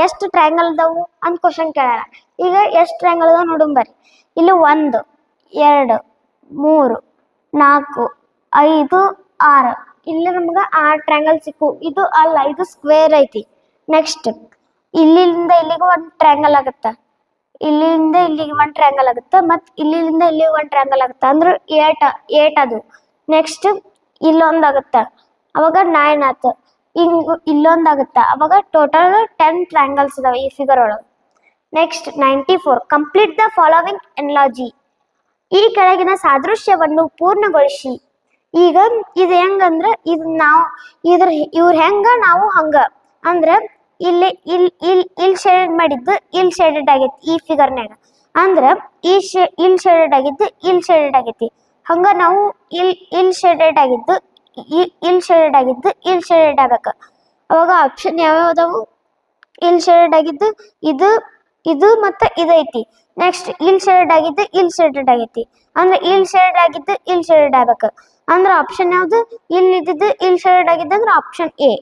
[SPEAKER 1] ಎಷ್ಟು ಟ್ರಯಾಂಗಲ್ ಅದಾವು ಅಂತ ಕ್ವಶನ್ ಕೇಳಾರ. ಈಗ ಎಷ್ಟು ಟ್ರಯಾಂಗಲ್ ಅದಾವ ನೋಡುನ್ ಬರ್ರಿ. ಇಲ್ಲಿ 1 2 3 4 5 6. ಇಲ್ಲಿ ನಮ್ಗ 6 ಟ್ರಯಾಂಗಲ್ ಸಿಕ್ಕು. ಇದು ಅಲ್ಲ, ಇದು ಸ್ಕ್ವೇರ್ ಐತಿ. ನೆಕ್ಸ್ಟ್ ಇಲ್ಲಿಂದ ಇಲ್ಲಿಗೆ ಒಂದು ಟ್ರಯಾಂಗಲ್ ಆಗುತ್ತ, ಇಲ್ಲಿಂದ ಇಲ್ಲಿಗೆ ಒಂದು ಟ್ರಯಾಂಗಲ್ ಆಗುತ್ತ, ಮತ್ ಇಲ್ಲಿಂದ ಇಲ್ಲಿ ಒಂದು ಟ್ರಯಾಂಗಲ್ ಆಗುತ್ತ, ಅಂದ್ರೆ 8 ಅದು. ನೆಕ್ಸ್ಟ್ ಇಲ್ಲೊಂದಾಗುತ್ತ, ಅವಾಗ 9 ಆತು. ಹಿಂಗ್ ಇಲ್ಲೊಂದಾಗುತ್ತ, ಅವಾಗ ಟೋಟಲ್ 10 ಟ್ರಯಾಂಗಲ್ಸ್ ಇದಾವೆ ಈ ಫಿಗರ್ ಒಳಗೆ. Next 94. Complete the following analogy. ಈ ಕೆಳಗಿನ ಸಾದೃಶ್ಯವನ್ನು ಪೂರ್ಣಗೊಳಿಸಿ. ಈಗ ಇದು ಹೆಂಗಂದ್ರ, ಇದು ನಾವು ಇವ್ರ ಹೆಂಗ ನಾವು ಹಂಗ ಅಂದ್ರ ಇಲ್ಲಿ ಇಲ್ಲಿ ಶೇಡೆಡ್ ಮಾಡಿದ್ದು ಇಲ್ಲಿ ಶೇಡೆಡ್ ಆಗೈತಿ ಈ ಫಿಗರ್ನಾಗ. ಅಂದ್ರ ಇಲ್ಲಿ ಶೇಡೆಡ್ ಆಗಿದ್ದು ಇಲ್ಲಿ ಶೇಡೆಡ್ ಆಗೈತಿ. ಹಂಗ ನಾವು ಇಲ್ಲಿ ಶೇಡೆಡ್ ಆಗಿದ್ದು ಇಲ್ಲಿ ಶೇಡೆಡ್ ಆಗಿದ್ದು ಇಲ್ಲಿ ಶೇಡೆಡ್ ಆಗ್ಬೇಕ. ಅವಾಗ ಆಪ್ಷನ್ ಯಾವ್ಯಾವ ಅದಾವು, ಇಲ್ಲಿ ಶೇಡೆಡ್ ಆಗಿದ್ದು ಇದು ಮತ್ತೆ ಇದೈತಿ. ನೆಕ್ಸ್ಟ್ ಇಲ್ಲಿ ಶೇಡೆಡ್ ಆಗಿದ್ದು ಇಲ್ಲಿ ಶೇಡೆಡ್ ಆಗೈತಿ. ಅಂದ್ರೆ ಇಲ್ಲಿ ಶೇಡೆಡ್ ಆಗಿದ್ದು ಇಲ್ಲಿ ಶೇಡೆಡ್ ಆಗ್ಬೇಕು. ಅಂದ್ರ ಆಪ್ಷನ್ ಯಾವ್ದು, ಇಲ್ಲಿ ಇದ್ದಿದ್ದು ಇಲ್ಲಿ ಶೇಡೆಡ್ ಆಗಿದ್ದು ಅಂದ್ರೆ option A.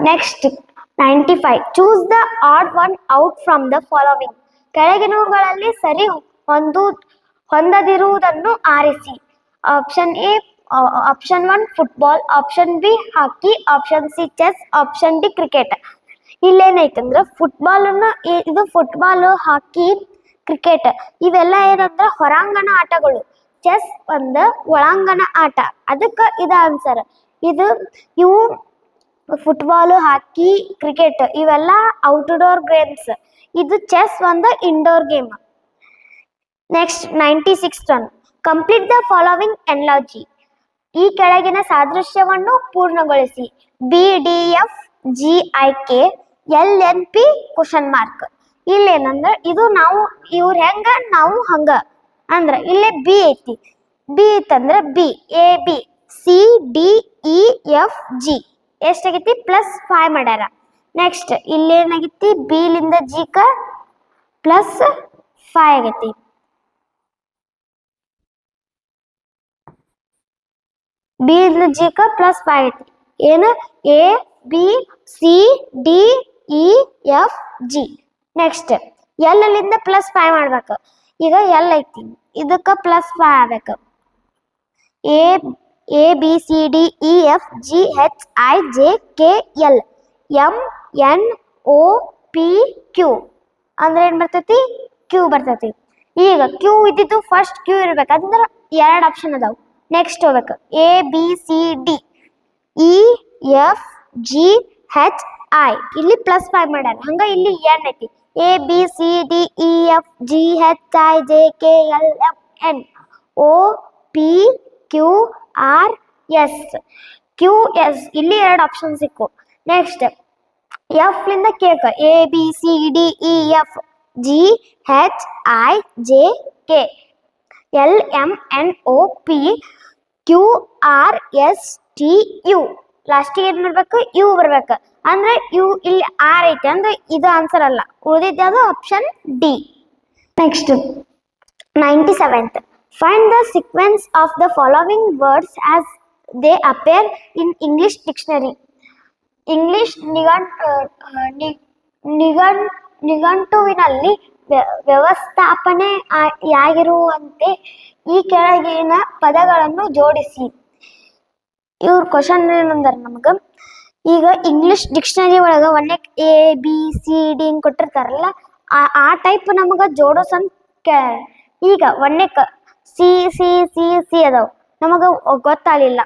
[SPEAKER 1] Next 95. Choose the odd one out from the following. ಕೆಳಗಿನವುಗಳಲ್ಲಿ ಸರಿ ಹೊಂದದಿರುವುದನ್ನು ಆರಿಸಿ. Option A, option 1 football, option B hockey, option C chess, option D cricket. ಇಲ್ಲೇನೈತಂದ್ರ ಇದು ಫುಟ್ಬಾಲ್, ಹಾಕಿ, ಕ್ರಿಕೆಟ್ ಇವೆಲ್ಲ ಏನಂದ್ರ ಹೊರಾಂಗಣ ಆಟಗಳು. ಚೆಸ್ ಒಂದ ಒಳಾಂಗಣ ಆಟ, ಅದಕ್ಕ ಇದ ಆನ್ಸರ್. ಇವು ಫುಟ್ಬಾಲ್, ಹಾಕಿ, ಕ್ರಿಕೆಟ್ ಇವೆಲ್ಲ ಔಟ್ಡೋರ್ ಗೇಮ್ಸ್. ಇದು ಚೆಸ್ ಒಂದು indoor game. Next 96 one. Complete the following analogy. ಈ ಕೆಳಗಿನ ಸಾದೃಶ್ಯವನ್ನು ಪೂರ್ಣಗೊಳಿಸಿ. BDFGIK LNP question mark. ಇಲ್ಲೇನಂದ್ರ ಇದು ನಾವು ಇವ್ರ ಹೆಂಗ ನಾವು ಹಂಗ ಅಂದ್ರ ಇಲ್ಲೇ ಬಿ ಐತಿ. ಬಿ ಐತಂದ್ರ ಬಿ AB CDEFG ಎಷ್ಟಾಗೈತಿ, +5 ಮಾಡ್ಯಾರ. ನೆಕ್ಸ್ಟ್ ಇಲ್ಲೇನಾಗೈತಿ, ಬಿ ಲಿಂದ ಜಿಕ +5 ಆಗೈತಿ. ಬಿ ಲಿಂದ ಜಿಕ +5 ಆಗೈತಿ. ಏನು ABCDEFG. ನೆಕ್ಸ್ಟ್ ಎಲ್ ಲಿಂದ +5 ಮಾಡ್ಬೇಕು. ಈಗ ಎಲ್ ಐತಿ, ಇದಕ್ಕ +5 ಆಗ್ಬೇಕು. ABCDEFGHIJKL MNOPQ ಅಂದ್ರೆ ಏನ್ ಬರ್ತೈತಿ, ಕ್ಯೂ ಬರ್ತೈತಿ. ಈಗ ಕ್ಯೂ ಇದ್ದಿದ್ದು ಫಸ್ಟ್ ಕ್ಯೂ ಇರ್ಬೇಕು, ಅಂದ್ರೆ 2 ಆಪ್ಷನ್ ಅದಾವ. ನೆಕ್ಸ್ಟ್ ಹೋಗ್ಬೇಕು ABCDEFGHI, ಇಲ್ಲಿ +5 ಮಾಡ್ಯಾರ. ಹಂಗ ಇಲ್ಲಿ ಎನ್ ಐತಿ. ABCDEFGHIJKL MNOPQRS. QS ಇಲ್ಲಿ 2 ಆಪ್ಷನ್ ಸಿಕ್ಕು. ನೆಕ್ಸ್ಟ್ ಎಫ್ ಲಿಂದ ಕೇಕ್ ABCDEFGHIJK LMNOPQRSTU. ಲಾಸ್ಟಿಗೆ ಏನ್ ಮಾಡ್ಬೇಕು, ಯು ಬರ್ಬೇಕು. ಅಂದ್ರೆ ಯು ಇಲ್ಲಿ ಆರ್ ಐತಿ, ಅಂದ್ರೆ ಇದು ಆನ್ಸರ್ ಅಲ್ಲ, ಉಳಿದಿದ್ದು option D. Next 97th.
[SPEAKER 2] Find the sequence of the following words as they appear in English dictionary. English ನಿಘಂಟುವಿನಲ್ಲಿ ವ್ಯವಸ್ಥಾಪನೆ ಯಾಗಿರುವಂತೆ ಈ ಕೆಳಗಿನ ಪದಗಳನ್ನು ಜೋಡಿಸಿ. ಇವ್ರ ಕ್ವಶನ್ ಏನಂದಾರ ನಮ್ಗ, ಈಗ ಇಂಗ್ಲಿಷ್ ಡಿಕ್ಷನರಿ ಒಳಗ ಒಂದೇ ABCD ಹಿಂಗ್ ಕೊಟ್ಟಿರ್ತಾರಲ್ಲ, ಆ ಟೈಪ್ ನಮಗ ಜೋಡಿಸಂತ. ಈಗ ಒಂದಕ್ಕೆ ಸಿ ಅದಾವ, ನಮಗ ಗೊತ್ತಾಗಲಿಲ್ಲ,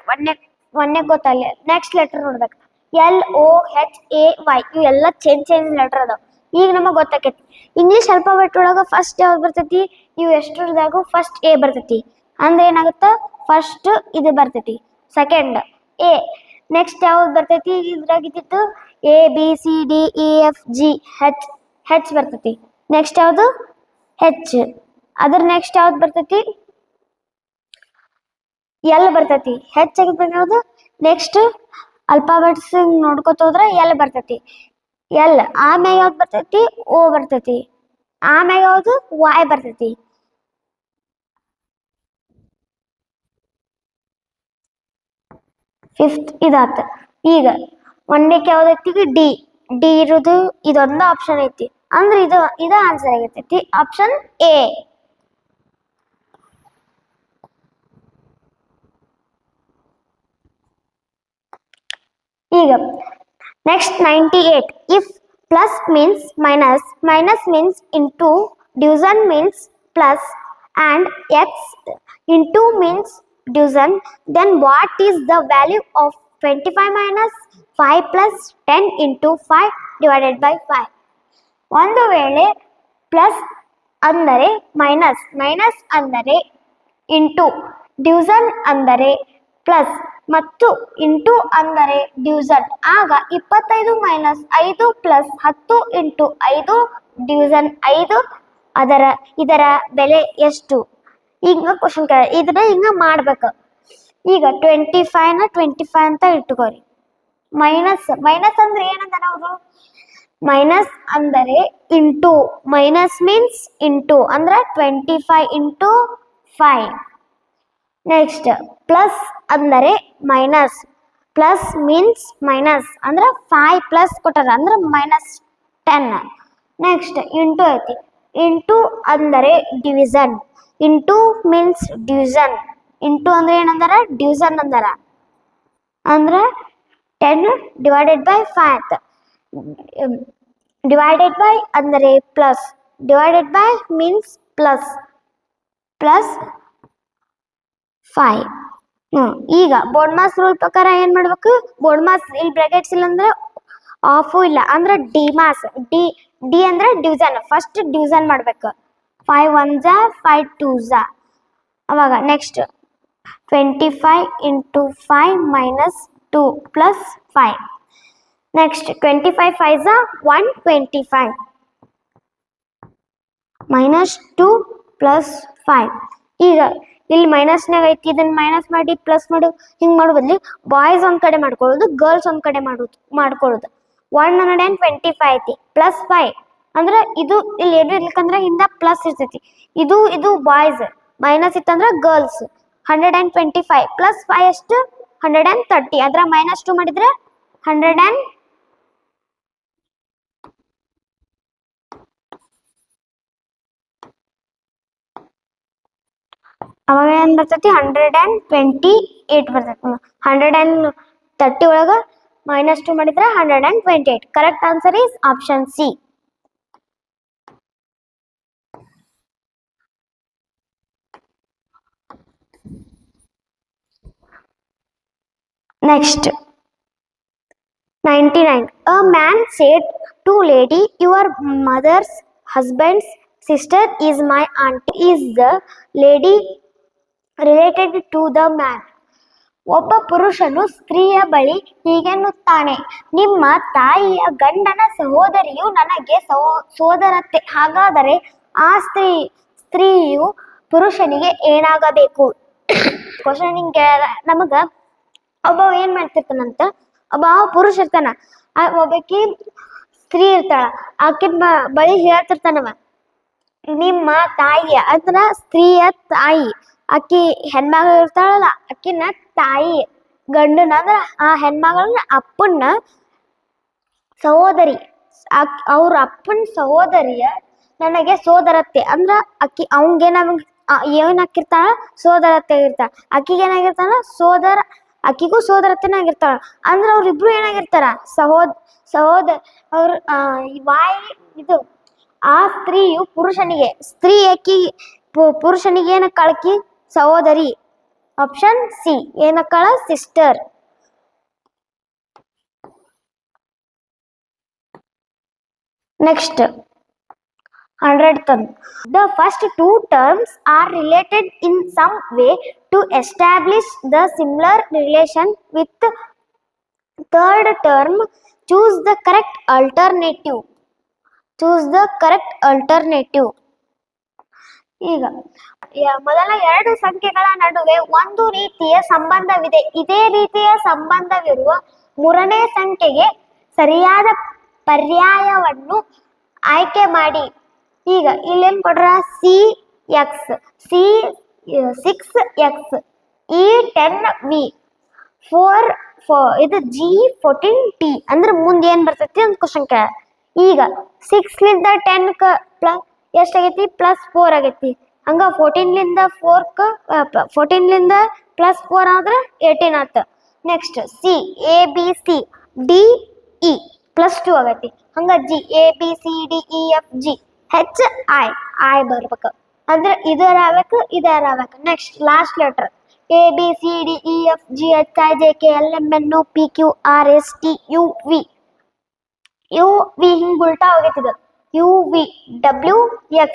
[SPEAKER 2] ಒಂದೇ ಗೊತ್ತಾಗಲಿಲ್ಲ. ನೆಕ್ಸ್ಟ್ ಲೆಟರ್ ನೋಡ್ಬೇಕು, LOHAY, ಇವೆಲ್ಲ ಚೇಂಜ್ ಲೆಟರ್ ಅದಾವ. ಈಗ ನಮಗ್ ಗೊತ್ತಾಕೈತಿ ಇಂಗ್ಲಿಷ್ ಅಲ್ಫಾಬೆಟ್ ಒಳಗ ಫಸ್ಟ್ ಯಾವ್ದು ಬರ್ತೈತಿ, ಇವು ಎಷ್ಟರದಾಗು ಫಸ್ಟ್ A ಬರ್ತೈತಿ. ಅಂದ್ರೆ ಏನಾಗುತ್ತ, ಫಸ್ಟ್ ಇದು ಬರ್ತೈತಿ, ಸೆಕೆಂಡ್ A. ನೆಕ್ಸ್ಟ್ ಯಾವ್ದು ಬರ್ತೈತಿ, ಇದ್ರಾಗಿದ್ದು ABCDEFG, H ಬರ್ತೈತಿ. ನೆಕ್ಸ್ಟ್ ಯಾವ್ದು H. ಅದ್ರ ನೆಕ್ಸ್ಟ್ ಯಾವ್ದು ಬರ್ತೈತಿ, L ಬರ್ತೈತಿ. H ಆಗಿದ್ದು ಯಾವ್ದು, ನೆಕ್ಸ್ಟ್ ಅಲ್ಫಾಬೆಟ್ಸ್ ನೋಡ್ಕೊತ ಹೋದ್ರ L ಬರ್ತೈತಿ. L ಆಮ್ಯಾಗ ಯಾವ್ದು ಬರ್ತೈತಿ, O ಬರ್ತೈತಿ. ಆಮ್ಯಾಗ ಯಾವ್ದು Y ಬರ್ತೈತಿ. ಫಿಫ್ತ್ ಇದಾತ. ಈಗ ಒಂದಕ್ಕೆ ಯಾವ್ದೈತಿ, ಡಿ ಇರೋದು ಇದೊಂದು ಆಪ್ಷನ್ ಐತಿ. ಅಂದ್ರೆ ಇದು ಆನ್ಸರ್ ಆಗಿರ್ತೈತಿ, ಆಪ್ಷನ್ A. ಈಗ next 98. If plus means minus, minus means into, division means plus, and x into means division, then what is the value of 25 minus 5 plus 10 into 5 divided by 5? ಒಂದು ವೇಳೆ ಪ್ಲಸ್ ಅಂದರೆ ಮೈನಸ್, ಮೈನಸ್ ಅಂದರೆ ಇಂಟು, ಡಿವಿಷನ್ ಅಂದರೆ ಪ್ಲಸ್ ಮತ್ತು ಇಂಟು ಅಂದರೆ ಡಿವಿಷನ್, ಆಗ 25 ಮೈನಸ್ 5 ಪ್ಲಸ್ 10 ಇಂಟು 5 ಡಿವಿಷನ್ 5, ಇದರ ಬೆಲೆ ಎಷ್ಟು? ಈಗ ಕ್ವಶನ್ ಇದನ್ನ ಹಿಂಗ ಮಾಡ್ಬೇಕು. ಈಗ 25 ಅಂತ ಇಟ್ಕೋರಿ. ಮೈನಸ್ ಅಂದ್ರೆ ಏನಂತ ನಾವು, ಮೈನಸ್ ಅಂದರೆ ಇಂಟು, ಮೈನಸ್ ಮೀನ್ಸ್ ಇಂಟು ಅಂದ್ರೆ 25 ಇಂಟು 5. ನೆಕ್ಸ್ಟ್ ಪ್ಲಸ್ ಅಂದರೆ ಮೈನಸ್, ಪ್ಲಸ್ ಮೀನ್ಸ್ ಮೈನಸ್ ಅಂದ್ರೆ 5 ಪ್ಲಸ್ ಕೊಟ್ಟಾರ ಅಂದ್ರೆ -10. ನೆಕ್ಸ್ಟ್ ಇಂಟು ಐತಿ, ಇಂಟು ಅಂದರೆ division, into means division, into ಅಂದ್ರೆ ಏನಂದಾರ, ಡಿವಿಷನ್ ಅಂದಾರ. ಅಂದ್ರೆ 10 ಡಿವೈಡೆಡ್ ಬೈ 5. ಡಿವೈಡೆಡ್ ಬೈ ಅಂದರೆ plus, divided by means plus 5. ಈಗ ಬೋರ್ಡ್ ಮಾಸ್ ರೂಲ್ ಪ್ರಕಾರ ಏನ್ ಮಾಡ್ಬೇಕು, ಬೋರ್ಡ್ ಮಾಸ್ ಇಲ್ಲಿ ಬ್ರಾಕೆಟ್ಸ್ ಇಲ್ಲ ಅಂದ್ರೆ ಆಫು ಇಲ್ಲ ಅಂದ್ರೆ ಡಿ ಮಾಸ್, ಡಿ ಅಂದ್ರೆ ಡಿವಿಷನ್, ಫಸ್ಟ್ ಡಿವಿಷನ್ ಮಾಡ್ಬೇಕು. 5 1s 5 2s. ಅವಾಗ next 25 into 5 minus 2 plus 5. Next 25 5s 125 minus 2 plus 5. ಈಗ ಇಲ್ಲಿ ಮೈನಸ್ನಾಗ ಐತಿ, ಇದನ್ನ ಮೈನಸ್ ಮಾಡಿ ಪ್ಲಸ್ ಮಾಡು, ಹಿಂಗ್ ಮಾಡೋ ಬದ್ಲಿ ಬಾಯ್ಸ್ ಒಂದ್ ಕಡೆ ಮಾಡ್ಕೊಳ್ಳೋದು, ಗರ್ಲ್ಸ್ ಒಂದ್ ಕಡೆ ಮಾಡ್ಕೊಳ್ಳೋದು. 125 ಐತಿ ಪ್ಲಸ್ 5 ಅಂದ್ರೆ ಇದು ಇಲ್ಲಿ ಏನು ಇರ್ಲಿಕ್ಕಂದ್ರೆ ಹಿಂದ ಪ್ಲಸ್ ಇರ್ತೈತಿ. ಇದು ಬಾಯ್ಸ್, ಮೈನಸ್ ಇತ್ತಂದ್ರ ಗರ್ಲ್ಸ್. 125 ಪ್ಲಸ್ 5 ಎಷ್ಟು, 130. ಅದ್ರ ಮೈನಸ್ 2 ಮಾಡಿದ್ರೆ 100. ಅವಾಗ ಏನ್ ಬರ್ತೈತಿ, 128 ಬರ್ತೈತಿ. 130 ಒಳಗ -2 ಮಾಡಿದ್ರೆ 128. Correct answer is option C. Next 99. A man said to lady, your mother's husband's sister is my auntie. Is the lady related to the man? ಒಬ್ಬ ಪುರುಷನು ಸ್ತ್ರೀಯ ಬಳಿ ಹೀಗೆನ್ನುತ್ತಾನೆ, ನಿಮ್ಮ ತಾಯಿಯ ಗಂಡನ ಸಹೋದರಿಯು ನನಗೆ ಸೋದರತ್ತೆ. ಹಾಗಾದರೆ ಆ ಸ್ತ್ರೀಯು ಪುರುಷನಿಗೆ ಏನಾಗಬೇಕು? ಕ್ವಶನ್ ಹಿಂಗೆ ನಮಗ ಒಬ್ಬ ಏನ್ ಮಾಡ್ತಿರ್ತಾನಂತ, ಒಬ್ಬ ಪುರುಷ ಇರ್ತಾನ, ಒಬ್ಬಾಕಿ ಸ್ತ್ರೀ ಇರ್ತಾಳ, ಆಕೆ ಬಳಿ ಹೇಳ್ತಿರ್ತಾನವ, ನಿಮ್ಮ ತಾಯಿ ಅಂದ್ರ ಸ್ತ್ರೀಯ ತಾಯಿ, ಆಕಿ ಹೆಣ್ಮಗಳು ಇರ್ತಾಳಲ್ಲ ಆಕಿನ ತಾಯಿ, ಗಂಡನ ಅಂದ್ರ ಆ ಹೆಣ್ಮಗಳನ್ನ ಅಪ್ಪನ ಸಹೋದರಿ, ಅವ್ರ ಅಪ್ಪನ ಸಹೋದರಿಯ ನನಗೆ ಸೋದರತ್ತೆ ಅಂದ್ರ ಅಕ್ಕಿ ಅವಂಗೇನ ಏನಾಕಿರ್ತಾಳ ಸೋದರತ್ತೆ ಆಗಿರ್ತಾಳ, ಅಕ್ಕಿಗೆ ಏನಾಗಿರ್ತಾಳ ಸೋದರ, ಅಕ್ಕಿಗೂ ಸೋದರತ್ತೆನ ಆಗಿರ್ತಾಳ ಅಂದ್ರ ಅವ್ರಿಬ್ರು ಏನಾಗಿರ್ತಾರ ಸಹೋದರ ಅವ್ರ ವಾಯ್ ಇದು ಆ ಸ್ತ್ರೀಯು ಪುರುಷನಿಗೆ, ಸ್ತ್ರೀ ಅಕ್ಕಿ ಪುರುಷನಿಗೆ ಏನಕ್ಕಾಳಕಿ ಸಹೋದರಿ. ಆಪ್ಷನ್ ಸಿ ಏನಕ್ಕಾಳ sister. Next, 100th term. The first two terms are related in some way to establish the similar relation with third term. Choose the correct alternative. Choose the correct alternative. ಈಗ ಮೊದಲ ಎರಡು ಸಂಖ್ಯೆಗಳ ನಡುವೆ ಒಂದು ರೀತಿಯ ಸಂಬಂಧವಿದೆ. ಇದೇ ರೀತಿಯ ಸಂಬಂಧವಿರುವ ಮೂರನೇ ಸಂಖ್ಯೆಗೆ ಸರಿಯಾದ ಪರ್ಯಾಯವನ್ನು ಆಯ್ಕೆ ಮಾಡಿ. ಈಗ ಇಲ್ಲೇನ್ ಕೊಡ್ರ CX, C6X, E10V, 4 ಇದು G14T ಅಂದ್ರೆ ಮುಂದೆ ಏನ್ ಬರ್ತೈತಿ ಅಂತ ಕ್ವಶನ್ ಕೇಳ. ಈಗ 6 ಲಿಂದ 10 ಪ್ಲಸ್ ಎಷ್ಟಾಗೈತಿ +4 ಆಗೈತಿ. ಹಂಗ 14 ಲಿಂದ +4 ಆದ್ರೆ 18 ಆತ. ನೆಕ್ಸ್ಟ್ C ABC DE +2 ಆಗೈತಿ. ಹಂಗ G ABCDEFG HI ಬರ್ಬೇಕು ಅಂದ್ರೆ ಇದರ ಆಗ್ಬೇಕು ಇದರ ಆಗ್ಬೇಕು. ನೆಕ್ಸ್ಟ್ ಲಾಸ್ಟ್ ಲೆಟರ್ ABCDEFGHIJKLMNOPQRSTUV ಹಿಂಗ್ ಉಲ್ಟಾ ಆಗೈತಿ. ಇದು UVWX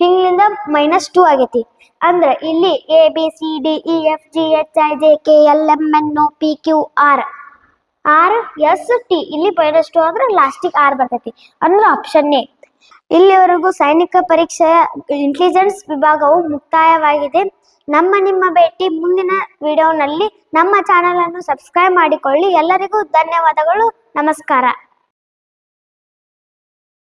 [SPEAKER 2] ಹಿಂಗ್ಲಿಂದ -2 ಆಗೈತಿ. ಅಂದ್ರೆ ಇಲ್ಲಿ ABCDEFGHIJKLMNOPQRST ಇಲ್ಲಿ -2 ಅಂದ್ರೆ ಲಾಸ್ಟಿಗೆ R ಬರ್ತೈತಿ ಅಂದ್ರೆ ಆಪ್ಷನ್ ಎ. ಇಲ್ಲಿವರೆಗೂ ಸೈನಿಕ ಪರೀಕ್ಷೆಯ ಇಂಟೆಲಿಜೆನ್ಸ್ ವಿಭಾಗವು ಮುಕ್ತಾಯವಾಗಿದೆ. ನಿಮ್ಮ ಭೇಟಿ ಮುಂದಿನ ವಿಡಿಯೋನಲ್ಲಿ. ನಮ್ಮ ಚಾನಲ್ ಅನ್ನು ಸಬ್ಸ್ಕ್ರೈಬ್ ಮಾಡಿಕೊಳ್ಳಿ. ಎಲ್ಲರಿಗೂ ಧನ್ಯವಾದಗಳು. ನಮಸ್ಕಾರ.